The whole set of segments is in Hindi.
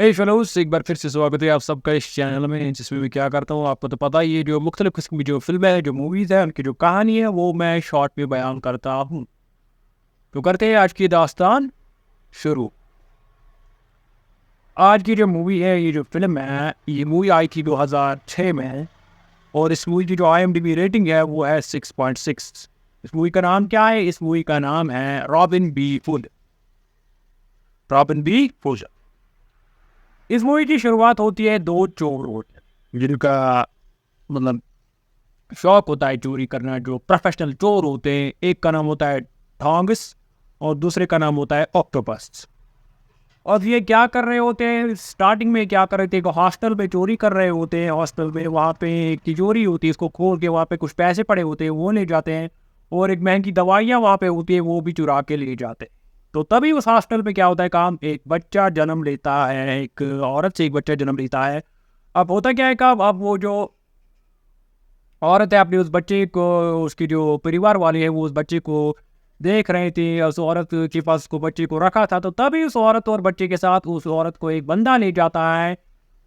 हे फेलोज़, एक बार फिर से स्वागत है आप सबका इस चैनल में, जिसमें मैं क्या करता हूँ आपको तो पता ही है। जो मुख्तलिफ़ किस्म की जो फ़िल्में हैं, जो मूवीज़ हैं, उनकी जो कहानी है वो मैं शॉर्ट में बयान करता हूँ। तो करते हैं आज की दास्तान शुरू। आज की जो मूवी है, ये जो फ़िल्म है, ये मूवी आई थी 2006 में और इस मूवी की जो IMDb रेटिंग है वो है 6.6। इस मूवी का नाम क्या है? इस मूवी का नाम है Robin B Hood. Robin B Hood. इस मूवी की शुरुआत होती है दो चोरों से, जिनका मतलब शौक होता है चोरी करना। जो प्रोफेशनल चोर होते हैं, एक का नाम होता है ढोंगिस और दूसरे का नाम होता है ऑक्टोपस। और ये क्या कर रहे होते हैं? स्टार्टिंग में क्या कर रहे थे, हॉस्टल में चोरी कर रहे होते हैं। हॉस्टल में वहाँ पे एक तिजोरी होती है, इसको खोल के वहाँ पे कुछ पैसे पड़े होते हैं, वो ले जाते हैं। और एक महंगी दवाइयाँ वहाँ पे होती है, वो भी चुरा के ले जाते हैं। तो तभी उस हॉस्टल में क्या होता है काम, एक बच्चा जन्म लेता है, एक औरत से एक बच्चा जन्म लेता है। अब होता क्या है काम, अब वो जो औरत है अपने उस बच्चे को, उसकी जो परिवार वाले हैं वो उस बच्चे को देख रहे थे। उस औरत के पास उसको बच्चे को रखा था, तो तभी उस औरत और बच्चे के साथ उस औरत को एक बंदा ले जाता है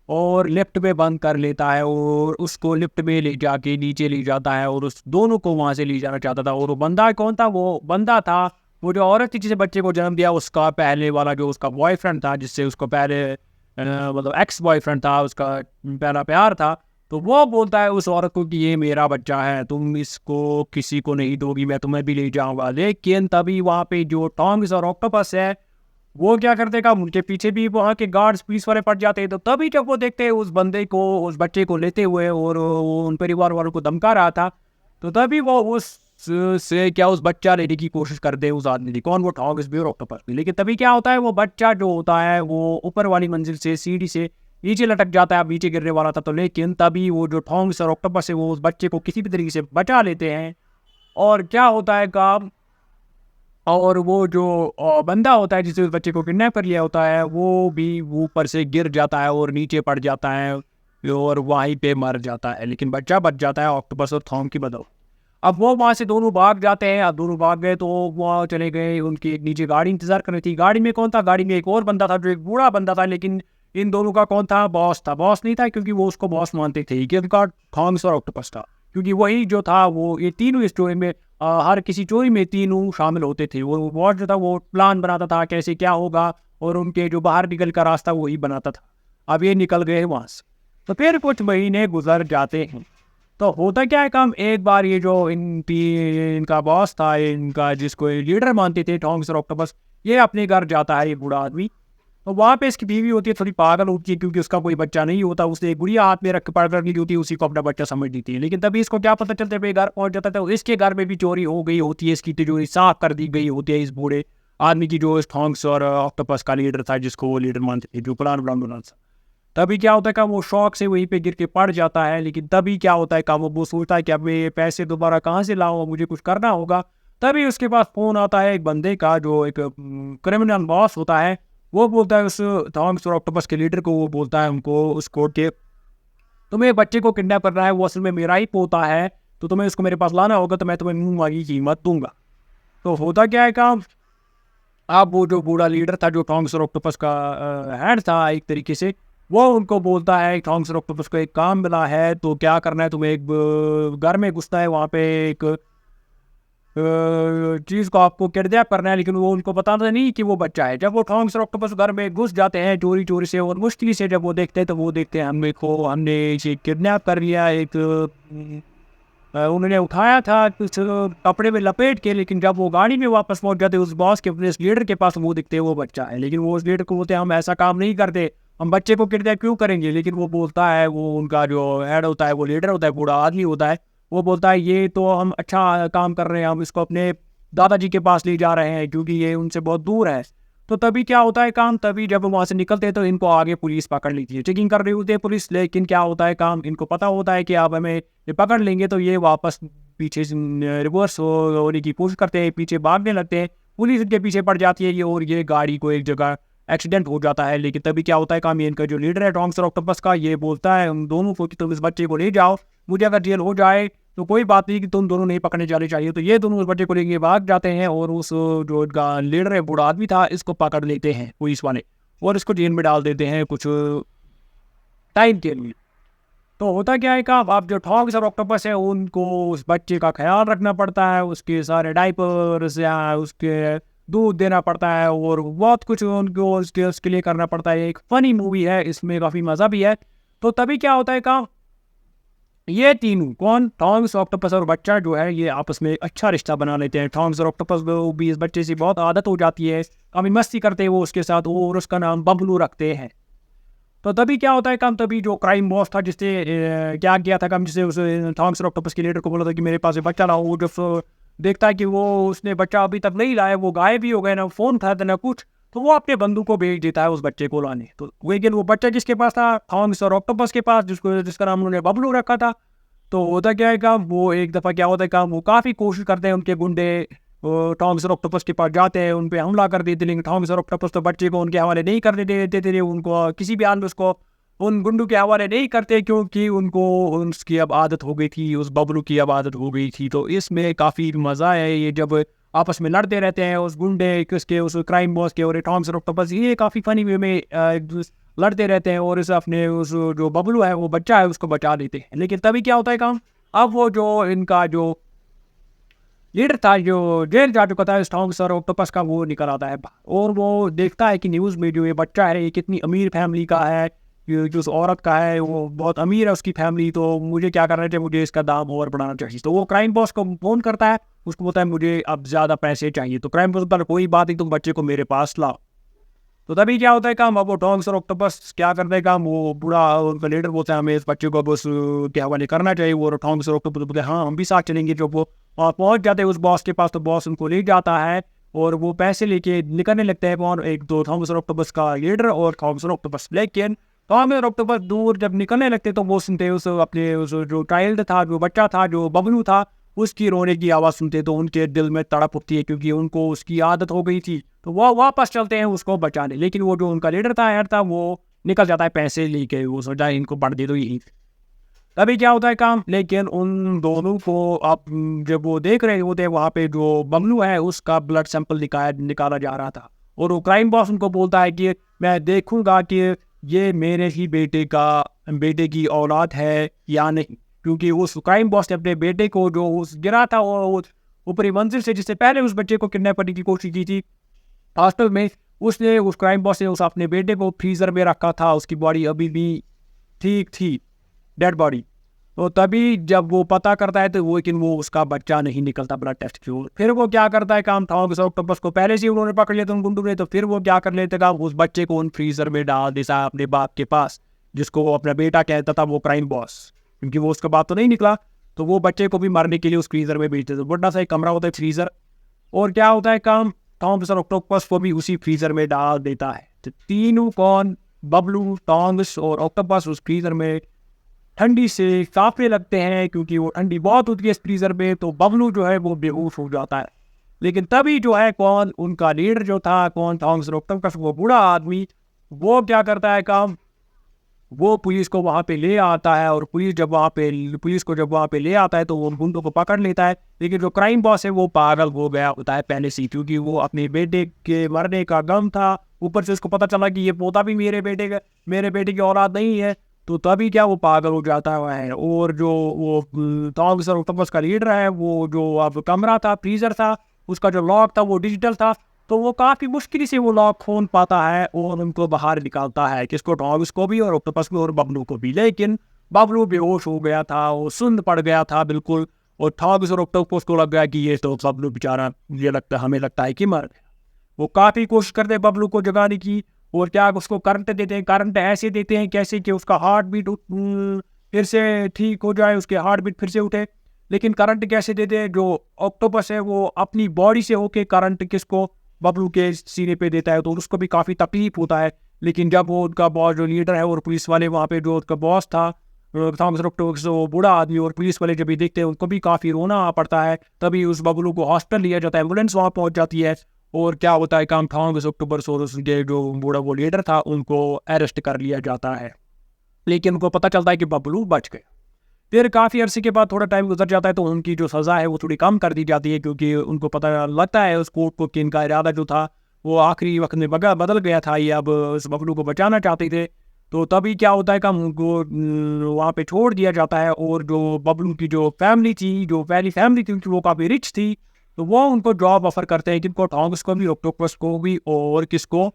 और लिफ्ट में बंद कर लेता है और उसको लिफ्ट में ले जाके नीचे ले जाता है और उस दोनों को वहां से ले जाना चाहता था। और वो बंदा कौन था? वो बंदा था वो जो औरत थी जिसे बच्चे को जन्म दिया, उसका पहले वाला जो उसका बॉयफ्रेंड था, जिससे उसको पहले मतलब एक्स बॉयफ्रेंड था, उसका पहला प्यार था। तो वो बोलता है उस औरत को कि ये मेरा बच्चा है, तुम इसको किसी को नहीं दोगी, मैं तुम्हें भी ले जाऊंगा। लेकिन तभी वहाँ पे जो टॉन्ग्स और ऑक्टोपस है वो क्या करते का, उनके पीछे भी वहाँ के गार्ड्स पुलिस वाले पड़ जाते हैं। तो तभी जब वो देखते हैं उस बंदे को, उस बच्चे को लेते हुए, और वो उन परिवार वालों को धमका रहा था, तो तभी वो उस से क्या उस बच्चा लेने की कोशिश करते हैं उस आदमी की। कौन? वो टॉन्ग्स भी और ऑक्टोपस भी। लेकिन तभी क्या होता है, वो बच्चा जो होता है वो ऊपर वाली मंजिल से सीढ़ी से नीचे लटक जाता है। अब नीचे गिरने वाला था, तो लेकिन तभी वो जो टॉन्ग्स और ऑक्टोपस है वो उस बच्चे को किसी भी तरीके से बचा लेते हैं। और क्या होता है काम, और वो जो बंदा होता है जिसने उस बच्चे को किडनैप कर लिया होता है, वो भी ऊपर से गिर जाता है और नीचे पड़ जाता है और वहीं पे मर जाता है। लेकिन बच्चा बच जाता है ऑक्टोपस और थॉम की बदौलत। अब वो वहाँ से दोनों भाग जाते हैं। अब दोनों भाग गए तो वहाँ चले गए, उनकी एक नीचे गाड़ी इंतजार कर रही थी। गाड़ी में कौन था? गाड़ी में एक और बंदा था जो एक बूढ़ा बंदा था। लेकिन इन दोनों का कौन था? बॉस था। बॉस नहीं था, क्योंकि वो उसको बॉस मानते थे कि उनका थॉमस और ऑक्टोपस था, क्योंकि वही जो था वो ये तीनों स्टोरी में हर किसी चोरी में तीनों शामिल होते थे। वो बॉस जो था वो प्लान बनाता था कैसे क्या होगा, और उनके जो बाहर निकल का रास्ता वही बनाता था। अब ये निकल गए वहाँ से। तो फिर कुछ महीने गुजर जाते हैं। तो होता क्या है काम, एक बार ये जो इनका बॉस था, इनका जिसको लीडर मानते थे टॉन्ग्स और ऑक्टोपस, ये अपने घर जाता है, ये बूढ़ा आदमी। तो वहाँ पे इसकी बीवी होती है, थोड़ी पागल होती है, क्योंकि उसका कोई बच्चा नहीं होता। उसने एक गुड़िया हाथ में रख पकड़ कर ली होती है, उसी को अपना बच्चा समझ लेती है। लेकिन तभी इसको क्या पता चलता है, घर पहुंच जाता है तो इसके घर में भी चोरी हो गई होती है। इसकी तिजोरी साफ कर दी गई होती है इस बूढ़े आदमी की, जो इस टॉन्ग्स और ऑक्टोपस का लीडर था, जिसको वो लीडर मानते थे, जो प्लान बनाना था। तभी क्या होता है का, वो शौक से वहीं पे गिर के पड़ जाता है। लेकिन तभी क्या होता है का, वो सोचता है कि अब मैं ये पैसे दोबारा कहाँ से लाऊं, मुझे कुछ करना होगा। तभी उसके पास फोन आता है एक बंदे का, जो एक क्रिमिनल बॉस होता है। वो बोलता है उस थॉमस और ऑक्टोपस के लीडर को, वो बोलता है उनको, उसको कि तुम्हें एक बच्चे को किडनैप करना है, वो असल में मेरा ही पोता है, तो तुम्हें उसको मेरे पास लाना होगा, तो मैं तुम्हें मुंह मांगी कीमत दूंगा। तो होता क्या है काम, अब वो जो बूढ़ा लीडर था, जो टॉन्ग्स और ऑक्टोपस का हेड था एक तरीके से, वो उनको बोलता है टॉन्ग्स और ऑक्टोपस को एक काम मिला है, तो क्या करना है तुम्हें, एक घर में घुसना है, वहाँ पे एक चीज़ को आपको किडनैप करना है। लेकिन वो उनको बताता नहीं कि वो बच्चा है। जब वो टॉन्ग्स और ऑक्टोपस घर में घुस जाते हैं चोरी चोरी से और मुश्किल से, जब वो देखते हैं तो वो देखते हैं हमने इसे किडनैप कर लिया। एक उन्होंने उठाया था कुछ कपड़े में लपेट के। लेकिन जब वो गाड़ी में वापस पहुंच जाते उस बॉस के, अपने लीडर के पास, वो दिखते हैं वो बच्चा है। लेकिन वो उस लीडर को बोलते हैं हम ऐसा काम नहीं करते, हम बच्चे को किडनैप क्यों करेंगे। लेकिन वो बोलता है, वो उनका जो हेड होता है, वो लीडर होता है, बूढ़ा आदमी होता है, वो बोलता है ये तो हम अच्छा काम कर रहे हैं, हम इसको अपने दादाजी के पास ले जा रहे हैं, क्योंकि ये उनसे बहुत दूर है। तो तभी क्या होता है काम, तभी जब वहाँ से निकलते हैं तो इनको आगे पुलिस पकड़ लेती है, चेकिंग कर रही होती है पुलिस। लेकिन क्या होता है काम, इनको पता होता है कि अब हमें ये पकड़ लेंगे, तो ये वापस पीछे रिवर्स होने की कोशिश करते हैं, पीछे भागने लगते हैं। पुलिस इनके पीछे पड़ जाती है, ये और ये गाड़ी को एक जगह एक्सीडेंट हो जाता है। लेकिन तभी क्या होता है काम, ये इनका जो लीडर है टॉन्ग्स और ऑक्टोपस का, ये बोलता है उन दोनों को कि तुम इस बच्चे को ले जाओ, मुझे अगर जेल हो जाए तो कोई बात नहीं, कि तुम दोनों नहीं पकड़ने जाने चाहिए। तो ये दोनों उस बच्चे को लेके भाग जाते हैं और उस जो इनका लीडर है, बूढ़ा आदमी था, इसको पकड़ लेते हैं पुलिस वाले। और इसको जेल में डाल देते हैं कुछ टाइम के लिए। तो होता क्या है, काम आप जो टॉन्ग्स और ऑक्टोपस है उनको उस बच्चे का ख्याल रखना पड़ता है, उसके सारे डाइपर्स या उसके दूध देना पड़ता है और बहुत कुछ उनको उसके लिए करना पड़ता है। एक फ़नी मूवी है, इसमें काफ़ी मज़ा भी है। तो तभी क्या होता है काम, ये तीनों कौन, टॉन्ग्स ऑक्टोपस और बच्चा जो है, ये आपस में एक अच्छा रिश्ता बना लेते हैं। टॉन्ग्स और ऑक्टोपस को भी इस बच्चे से बहुत आदत हो जाती है, काफ़ी मस्ती करते हैं वो उसके साथ, और उसका नाम बबलू रखते हैं। तो तभी क्या होता है काम, तभी जो क्राइम बॉस था जिसने क्या किया था काम, जिसे उस टॉन्ग्स और ऑक्टोपस के लीडर को बोला था कि मेरे पास एक बच्चा लाओ, वो जब देखता है कि वो उसने बच्चा अभी तक नहीं लाया, वो गायब भी हो गया, ना फ़ोन था ना कुछ, तो वो अपने बंधु को भेज देता है उस बच्चे को लाने। तो लेकिन वो बच्चा जिसके पास था, टॉन्ग्स और ऑक्टोपस के पास, जिसका नाम उन्होंने बबलू रखा था, तो होता क्या है काम, वो एक दफ़ा क्या होता है काम, वो काफ़ी कोशिश करते हैं, उनके गुंडे टॉन्ग्स और ऑक्टोपस के पास जाते हैं, उन पे हमला कर देते, लेकिन टॉन्ग्स और ऑक्टोपस तो बच्चे को उनके हवाले नहीं करने देते थे, उनको किसी भी हाल में उसको उन गुंडों के हवाले नहीं करते, क्योंकि उनको उसकी अब आदत हो गई थी, उस बबलू की अब आदत हो गई थी। तो इसमें काफ़ी मज़ा है, ये जब आपस में लड़ते रहते हैं उस गुंडे किसके, उस क्राइम बॉस के और टॉन्ग्स और ऑक्टोपस, ये काफ़ी फनी वे में लड़ते रहते हैं, और इस अपने उस जो बबलू है, वो बच्चा है, उसको बचा लेते हैं। लेकिन तभी क्या होता है काम, अब वो जो इनका जो लीडर था, जो जेल जा चुका था इस टॉन्ग्स और ऑक्टोपस का, वो निकल आता है और वो देखता है कि न्यूज़ में जो ये बच्चा है, ये कितनी अमीर फैमिली का है, ये जो उस औरत का है वो बहुत अमीर है उसकी फैमिली, तो मुझे क्या करना चाहिए, मुझे इसका दाम और बढ़ाना चाहिए। तो वो क्राइम बॉस को फ़ोन करता है, उसको बोलता है मुझे अब ज़्यादा पैसे चाहिए। तो क्राइम बॉस बोलता है कोई बात नहीं, तुम बच्चे को मेरे पास लाओ। तो तभी क्या होता है काम, अब वो टॉन्ग्स और ऑक्टोपस क्या करते हैं काम, वो बूढ़ा उनका लीडर बोलता है हमें इस बच्चे को बस के हवाले करना चाहिए। वो टॉन्ग्स और ऑक्टोपस बोलते हैं हाँ हम भी साथ चलेंगे। जब वो पहुंच जाते हैं उस बॉस के पास, तो बॉस उनको ले जाता है और वो पैसे लेके निकलने लगते हैं, और एक दो टॉन्ग्स और ऑक्टोपस का लीडर और टॉन्ग्स और ऑक्टोपस। लेकिन टॉन्ग्स और ऑक्टोपस दूर जब निकलने लगते तो वो सुनते उस अपने उस जो चाइल्ड था, जो बच्चा था, जो बबलू था, उसकी रोने की आवाज़ सुनते तो उनके दिल में तड़प उठती है, क्योंकि उनको उसकी आदत हो गई थी। तो वो वापस चलते हैं उसको बचाने, लेकिन वो जो उनका लीडर था, यार था, वो निकल जाता है पैसे लेके, वो सोचा इनको बढ़ दे दो यही। तभी क्या होता है काम, लेकिन उन दोनों को आप जब वो देख रहे होते हैं, वहाँ पे जो बबलू है उसका ब्लड सैंपल निकाला जा रहा था, और वो क्राइम बॉस उनको बोलता है कि मैं देखूंगा कि ये मेरे ही बेटे की औलाद है या नहीं, क्योंकि उस क्राइम बॉस ने अपने बेटे को जो उस गिरा था वो ऊपरी मंजिल से, जिससे पहले उस बच्चे को किडनैप करने की कोशिश की थी हॉस्टल में, उसने उस क्राइम बॉस ने उस अपने बेटे को फ्रीजर में रखा था, उसकी बॉडी अभी भी ठीक थी, डेड बॉडी। तो तभी जब वो पता करता है तो वो, लेकिन वो उसका बच्चा नहीं निकलता ब्लड टेस्ट के ओर। फिर वो क्या करता है काम, टॉन्ग्स और ऑक्टोपस को पहले से ही उन्होंने पकड़ लिया था उन गुंडों ने, तो फिर वो क्या कर लेते काम, उस बच्चे को उन फ्रीजर में डाल देता है अपने बाप के पास, जिसको वो अपना बेटा कहता था वो क्राइम बॉस, क्योंकि वो उसका बाप तो नहीं निकला। तो वो बच्चे को भी मारने के लिए उस फ्रीजर में भेजते थे, बड़ा सा एक कमरा होता है फ्रीजर, और क्या होता है काम, टॉन्ग्स और ऑक्टोपस को भी उसी फ्रीजर में डाल देता है। तो तीनों कौन, बबलू, टॉन्ग्स और ऑक्टोपस उस फ्रीजर में ठंडी से कांपने लगते हैं, क्योंकि वो ठंडी बहुत होती है इस फ्रीजर में। तो बबलू जो है वो बेहोश हो जाता है। लेकिन तभी जो है कौन, उनका लीडर जो था कौन, टॉन्ग्स और ऑक्टोपस, वो बूढ़ा आदमी, वो क्या करता है काम, वो पुलिस को वहाँ पे ले आता है, और पुलिस को जब वहाँ पे ले आता है तो वो उन गुंडों को पकड़ लेता है। लेकिन जो क्राइम बॉस है वो पागल हो गया होता है पहले से ही, क्योंकि वो अपने बेटे के मरने का गम था, ऊपर से उसको पता चला कि ये पोता भी मेरे बेटे की औलाद नहीं है। तो तभी क्या वो पागल हो जाता है। और जो वो टॉन्ग्स और ऑक्टोपस का लीडर है, वो जो अब कमरा था, फ्रीजर था, उसका जो लॉक था वो डिजिटल था, तो वो काफ़ी मुश्किल से वो लॉक खोल पाता है और उनको बाहर निकालता है, किसको, टॉन्ग्स को भी और ऑक्टोपस को और बबलू को भी। लेकिन बबलू बेहोश हो गया था, वो सुन्न पड़ गया था बिल्कुल, और टॉन्ग्स और ऑक्टोपस को लग गया कि ये तो बबलू बेचारा, हमें लगता है कि मर गया। वो काफ़ी कोशिश करते हैं बबलू को जगाने की, और क्या उसको करंट देते हैं, करंट ऐसे देते हैं कैसे कि उसका हार्ट बीट फिर से ठीक हो जाए, उसके हार्ट बीट फिर से उठे। लेकिन करंट कैसे देते हैं, जो ऑक्टोपस है वो अपनी बॉडी से होके करंट किसको, बबलू के सीने पे देता है, तो उसको भी काफ़ी तकलीफ होता है। लेकिन जब वो उनका बॉस जो लीडर है और पुलिस वाले वहाँ पे, जो उसका बॉस था थॉमस ऑक्टोपस, वो बूढ़ा आदमी, और पुलिस वाले जब भी देखते हैं उनको भी काफ़ी रोना आ पड़ता है। तभी उस बबलू को हॉस्पिटल लिया जाता है, एम्बुलेंस वहाँ पहुँच जाती है, और क्या होता है काम, थॉमस ऑक्टोपस और उसके जो बूढ़ा वो लीडर था उनको अरेस्ट कर लिया जाता है। लेकिन उनको पता चलता है कि बबलू बच गए। फिर काफ़ी अरसे के बाद थोड़ा टाइम गुजर जाता है, तो उनकी जो सज़ा है वो थोड़ी कम कर दी जाती है, क्योंकि उनको पता लगता है उस कोर्ट को कि इनका इरादा जो था वो आखिरी वक्त में बदल गया था, ये अब उस बबलू को बचाना चाहते थे। तो तभी क्या होता है कि उनको वहाँ पे छोड़ दिया जाता है, और जो बबलू की जो फैमिली थी, जो पहली फैमिली थी, वो काफ़ी रिच थी, तो वो उनको जॉब ऑफर करते हैं, जिनको टोंक्स को भी, ऑक्टोपस को भी, और किसको,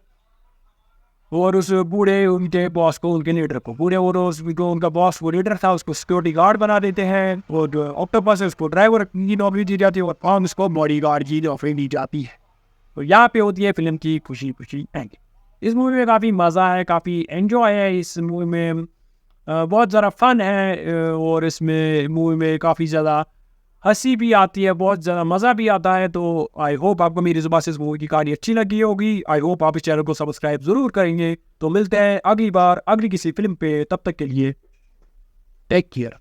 और उस बूढ़े उनके बॉस को, उनके लीडर को, बूढ़े और उस जो उनका बॉस वो लीडर था उसको सिक्योरिटी गार्ड बना देते हैं, और जो ऑक्टोपस है उसको ड्राइवर की नौकरी दी जाती है, और टोंक्स को बॉडी गार्ड की नौकरी दी जाती है। तो यहाँ पे होती है फिल्म की खुशी खुशी एंड। इस मूवी में काफ़ी मज़ा है, काफ़ी एंजॉय है इस मूवी में, बहुत ज़्यादा फन है, और इसमें मूवी में काफ़ी ज़्यादा हंसी भी आती है, बहुत ज़्यादा मज़ा भी आता है। तो आई होप आपको मेरी ज़ुबान से इस मूवी की कहानी अच्छी लगी होगी। आई होप आप इस चैनल को सब्सक्राइब ज़रूर करेंगे। तो मिलते हैं अगली बार अगली किसी फिल्म पे, तब तक के लिए टेक केयर।